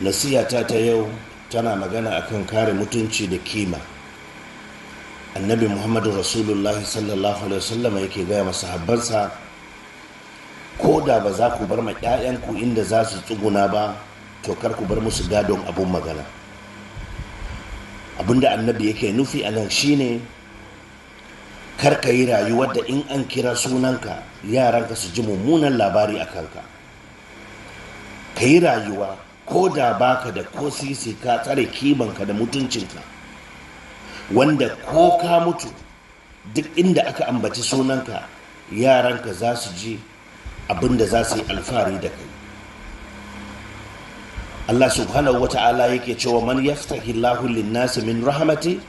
nasihata ta yau tana magana akan kare mutunci da kima. Annabi Muhammadu Rasulullahi sallallahu alaihi wasallam yake gaya masahabbansa, ko da ba za ku bar ma 'ya'yanku inda za su tsuguna ba, to kar ku bar musu gadon abun magana. Abinda annabi yake nufi a nan shine kar ka yi rayuwar da in an kira sunanka yaranka su ji mummunan labari a kanka. Ka yi rayuwa ko da baka da ko sisi, ka tsare kimanka da mutuncinka, wanda ko ka mutu duk inda aka ambaci sunanka yaranka za su ji abinda za su yi alfahari da kai. Allah subhanahu wa ta'ala yake cewa man yaftahi Allahu lin-nasi min rahmati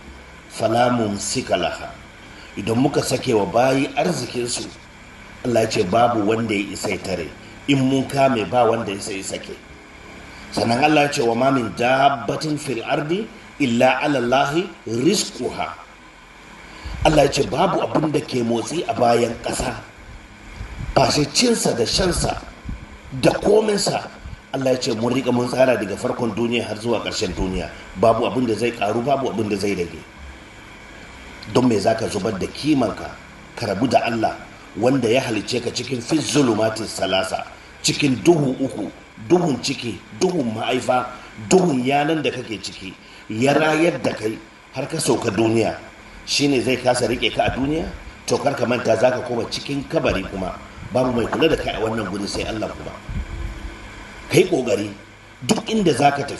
fala mumsika laha. Idan muka sake wa bayi arzikinsu, Allah ya ce babu wanda ya isa ya tare. In mun kame ba wanda ya sai sake. Sannan Allah ya ce wa ma min dabbatin fil ardi illa ala Allahi rizquha. Allah ya ce babu abin da ke motsi a bayan ƙasa ba sai cinsa da shansa da kominsa. Allah ya ce mun riƙa mun tsara daga farkon duniya har zuwa ƙarshen duniya. Babu abin da zai ƙaru, babu abin da zai rage. Don me zaka zubar da kimanka ka rabu da Allah wanda ya halice ka cikin fi zulumatis salasa, cikin duhu uku, duhun ciki, duhun ma'aifa, duhun yanan da kake ciki, ya rayar da kai har ka sauka duniya, shine zai kasa rike ka a duniya? To kar ka manta zaka koma cikin kabari, kuma babu mai kula da kai a wannan guri sai Allah. Kuma kai kokari duk inda zaka tafi